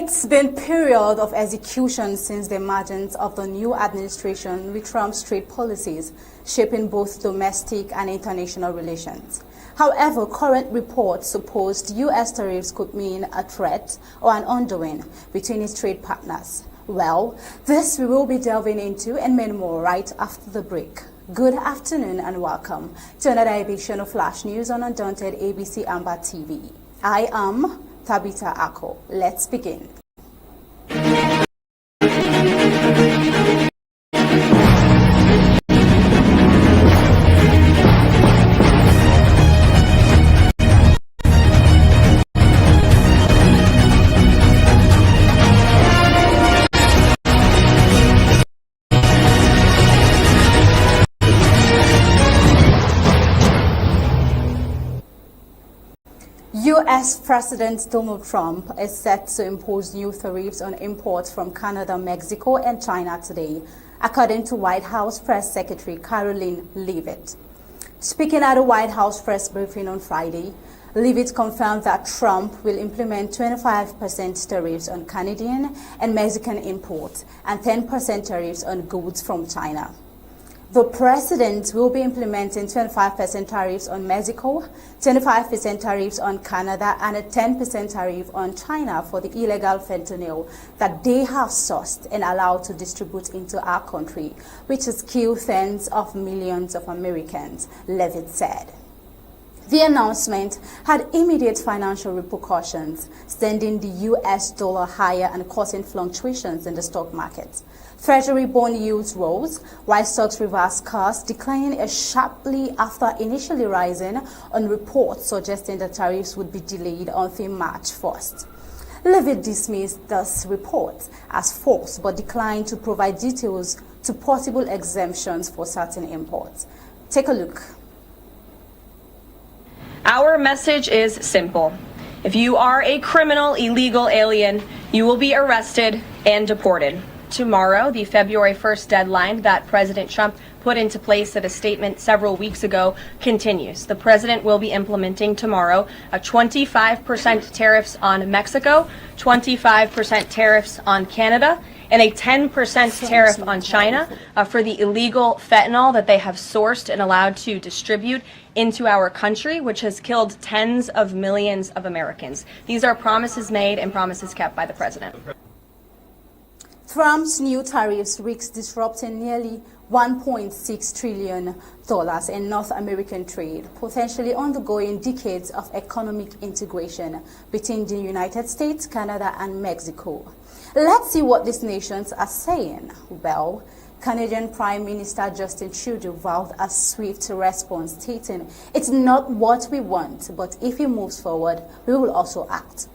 It's been a period of execution since the emergence of the new administration with Trump's trade policies shaping both domestic and international relations. However, current reports suppose U.S. tariffs could mean a threat or an undoing between its trade partners. Well, this we will be delving into and many more right after the break. Good afternoon and welcome to another edition of Flash News on Undaunted ABC Amba TV. I am Tabitha Ako. Let's begin. U.S. President Donald Trump is set to impose new tariffs on imports from Canada, Mexico, and China today, according to White House Press Secretary Karoline Leavitt. Speaking at a White House press briefing on Friday, Leavitt confirmed that Trump will implement 25% tariffs on Canadian and Mexican imports and 10% tariffs on goods from China. The president will be implementing 25% tariffs on Mexico, 25% tariffs on Canada, and a 10% tariff on China for the illegal fentanyl that they have sourced and allowed to distribute into our country, which has killed tens of millions of Americans, Leavitt said. The announcement had immediate financial repercussions, sending the U.S. dollar higher and causing fluctuations in the stock market. Treasury bond yields rose, while stocks reversed course, declining sharply after initially rising on reports suggesting the tariffs would be delayed until March 1st. Leavitt dismissed this report as false but declined to provide details to possible exemptions for certain imports. Take a look. Our message is simple. If you are a criminal, illegal alien, you will be arrested and deported. Tomorrow, the February 1st deadline that President Trump put into place at a statement several weeks ago continues. The president will be implementing tomorrow a 25% tariffs on Mexico, 25% tariffs on Canada, and a 10% tariff on China for the illegal fentanyl that they have sourced and allowed to distribute into our country, which has killed tens of millions of Americans. These are promises made and promises kept by the president. Trump's new tariffs risk disrupting nearly $1.6 trillion in North American trade, potentially undergoing decades of economic integration between the United States, Canada, and Mexico. Let's see what these nations are saying. Well, Canadian Prime Minister Justin Trudeau vowed a swift response, stating, "It's not what we want, but if he moves forward, we will also act."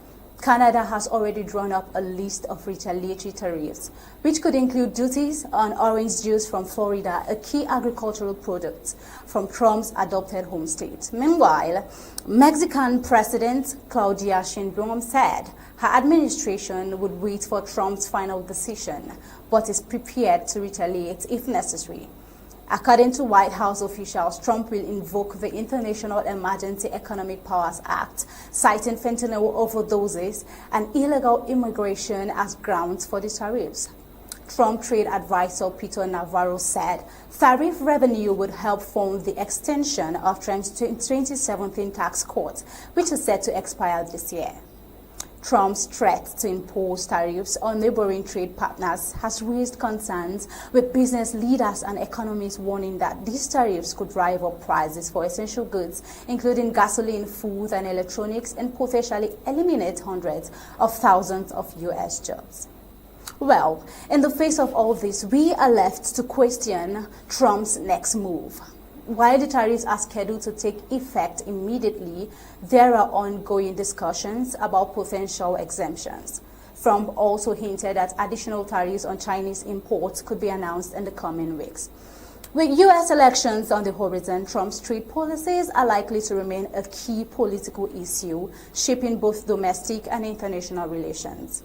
Canada has already drawn up a list of retaliatory tariffs, which could include duties on orange juice from Florida, a key agricultural product from Trump's adopted home state. Meanwhile, Mexican President Claudia Sheinbaum said her administration would wait for Trump's final decision, but is prepared to retaliate if necessary. According to White House officials, Trump will invoke the International Emergency Economic Powers Act, citing fentanyl overdoses and illegal immigration as grounds for the tariffs. Trump trade advisor Peter Navarro said tariff revenue would help fund the extension of Trump's 2017 tax cut, which is set to expire this year. Trump's threat to impose tariffs on neighboring trade partners has raised concerns, with business leaders and economists warning that these tariffs could drive up prices for essential goods, including gasoline, food, and electronics, and potentially eliminate hundreds of thousands of U.S. jobs. Well, in the face of all this, we are left to question Trump's next move. While the tariffs are scheduled to take effect immediately, there are ongoing discussions about potential exemptions. Trump also hinted that additional tariffs on Chinese imports could be announced in the coming weeks. With U.S. elections on the horizon, Trump's trade policies are likely to remain a key political issue, shaping both domestic and international relations.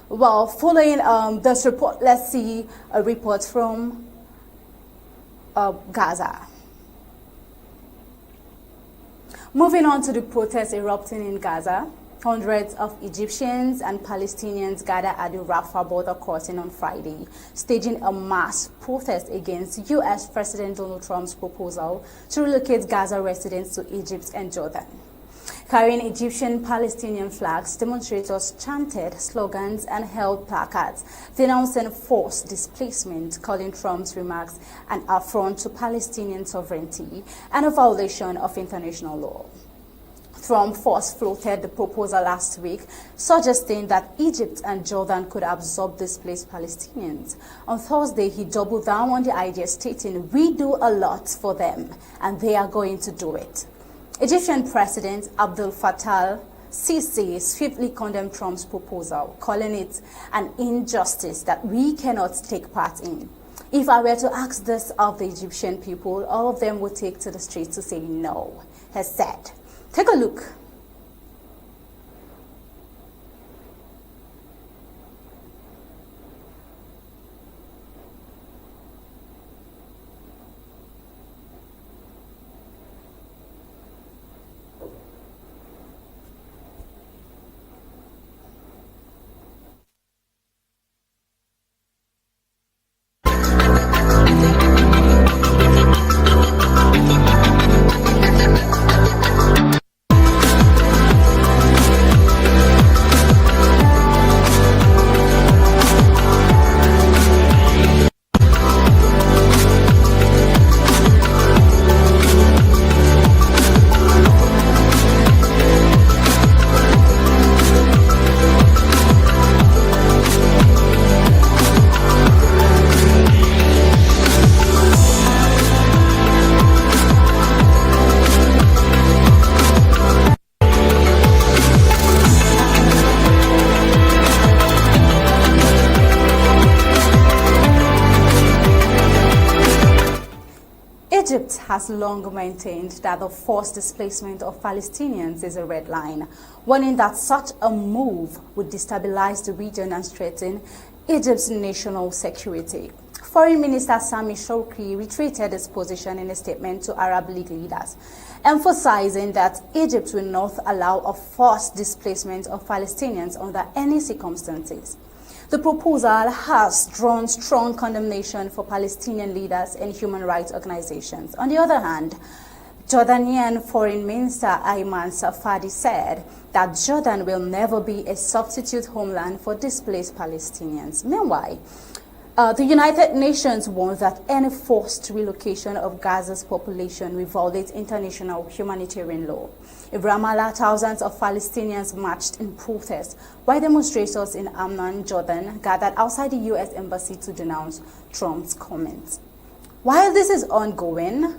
Well, following this report, let's see a report from Gaza. Moving on to the protests erupting in Gaza, Hundreds of Egyptians and Palestinians gathered at the Rafah border crossing on Friday, staging a mass protest against U.S. President Donald Trump's proposal to relocate Gaza residents to Egypt and Jordan. Carrying Egyptian-Palestinian flags, demonstrators chanted slogans and held placards denouncing forced displacement, calling Trump's remarks an affront to Palestinian sovereignty and a violation of international law. Trump first floated the proposal last week, suggesting that Egypt and Jordan could absorb displaced Palestinians. On Thursday, he doubled down on the idea, stating, "We do a lot for them, and they are going to do it." Egyptian President Abdel Fattah Sisi swiftly condemned Trump's proposal, calling it an injustice that we cannot take part in. "If I were to ask this of the Egyptian people, all of them would take to the streets to say no," he said. Take a look. Egypt has long maintained that the forced displacement of Palestinians is a red line, warning that such a move would destabilize the region and threaten Egypt's national security. Foreign Minister Sami Shoukry reiterated his position in a statement to Arab League leaders, emphasizing that Egypt will not allow a forced displacement of Palestinians under any circumstances. The proposal has drawn strong condemnation for Palestinian leaders and human rights organizations. On the other hand, Jordanian Foreign Minister Ayman Safadi said that Jordan will never be a substitute homeland for displaced Palestinians. Meanwhile, the United Nations warns that any forced relocation of Gaza's population will violate international humanitarian law. In Ramallah, thousands of Palestinians marched in protest, while demonstrators in Amman, Jordan, gathered outside the U.S. Embassy to denounce Trump's comments. While this is ongoing,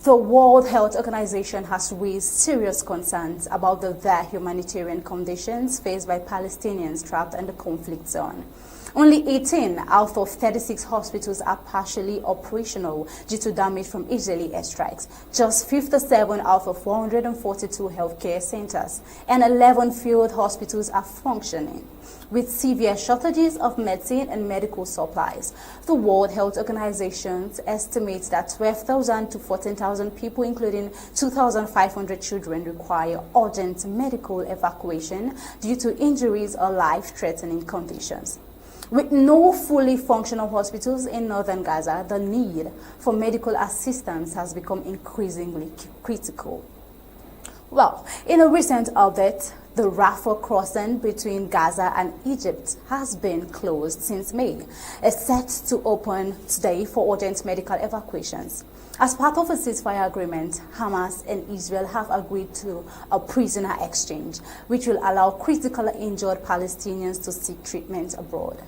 the World Health Organization has raised serious concerns about the dire humanitarian conditions faced by Palestinians trapped in the conflict zone. Only 18 out of 36 hospitals are partially operational due to damage from Israeli airstrikes. Just 57 out of 142 healthcare centers and 11 field hospitals are functioning, with severe shortages of medicine and medical supplies. The World Health Organization estimates that 12,000 to 14,000 people, including 2,500 children, require urgent medical evacuation due to injuries or life-threatening conditions. With no fully functional hospitals in northern Gaza, the need for medical assistance has become increasingly critical. Well, in a recent update, the Rafah crossing between Gaza and Egypt has been closed since May. It's set to open today for urgent medical evacuations. As part of a ceasefire agreement, Hamas and Israel have agreed to a prisoner exchange, which will allow critically injured Palestinians to seek treatment abroad.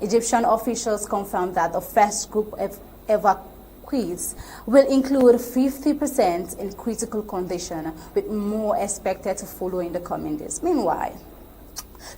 Egyptian officials confirmed that the first group of evacuees will include 50% in critical condition, with more expected to follow in the coming days. Meanwhile,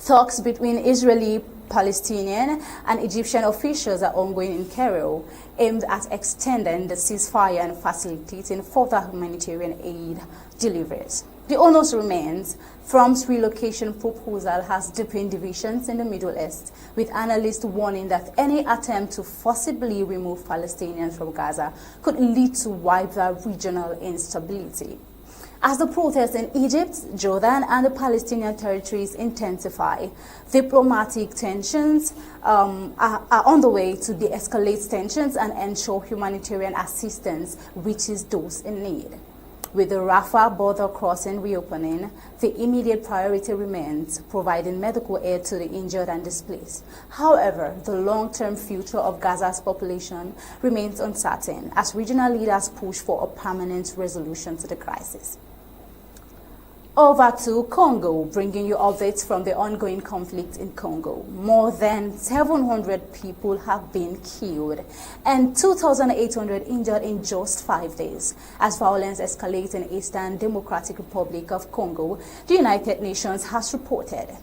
talks between Israeli, Palestinian and Egyptian officials are ongoing in Cairo, aimed at extending the ceasefire and facilitating further humanitarian aid deliveries. The onus remains. Trump's relocation proposal has deepened divisions in the Middle East, with analysts warning that any attempt to forcibly remove Palestinians from Gaza could lead to wider regional instability. As the protests in Egypt, Jordan, and the Palestinian territories intensify, diplomatic tensions are on the way to de-escalate tensions and ensure humanitarian assistance reaches those in need. With the Rafah border crossing reopening, the immediate priority remains providing medical aid to the injured and displaced. However, the long-term future of Gaza's population remains uncertain as regional leaders push for a permanent resolution to the crisis. Over to Congo, bringing you updates from the ongoing conflict in Congo. More than 700 people have been killed and 2,800 injured in just 5 days as violence escalates in Eastern Democratic Republic of Congo, the United Nations has reported.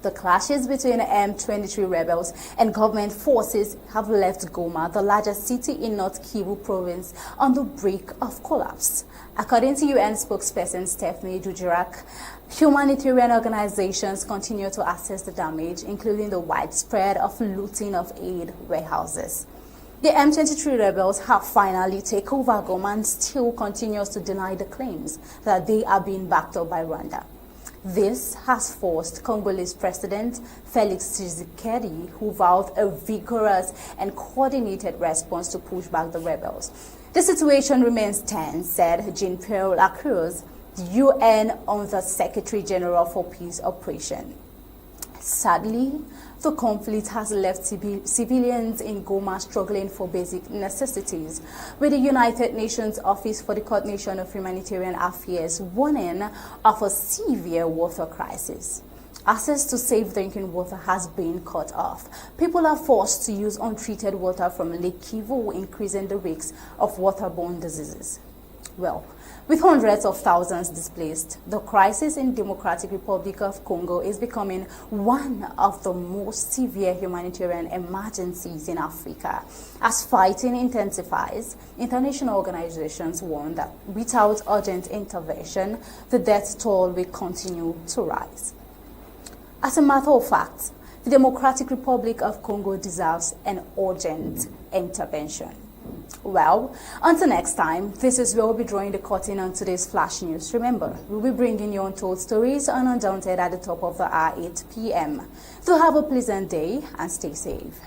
The clashes between M23 rebels and government forces have left Goma, the largest city in North Kivu province, on the brink of collapse. According to UN spokesperson Stephanie Dujarric, humanitarian organizations continue to assess the damage, including the widespread of looting of aid warehouses. The M23 rebels have finally taken over Goma and still continues to deny the claims that they are being backed up by Rwanda. This has forced Congolese President Felix Tshisekedi, who vowed a vigorous and coordinated response to push back the rebels. The situation remains tense, said Jean-Pierre Lacroix, UN Under-Secretary General for Peace Operation. Sadly, the conflict has left civilians in Goma struggling for basic necessities, with the United Nations Office for the Coordination of Humanitarian Affairs warning of a severe water crisis. Access to safe drinking water has been cut off. People are forced to use untreated water from Lake Kivu, increasing the risks of waterborne diseases. Well, with hundreds of thousands displaced, the crisis in Democratic Republic of Congo is becoming one of the most severe humanitarian emergencies in Africa. As fighting intensifies, international organizations warn that without urgent intervention, the death toll will continue to rise. As a matter of fact, the Democratic Republic of Congo deserves an urgent intervention. Well, until next time, this is where we'll be drawing the curtain on today's Flash News. Remember, we'll be bringing you untold stories on Undaunted at the top of the hour, 8 p.m. So have a pleasant day and stay safe.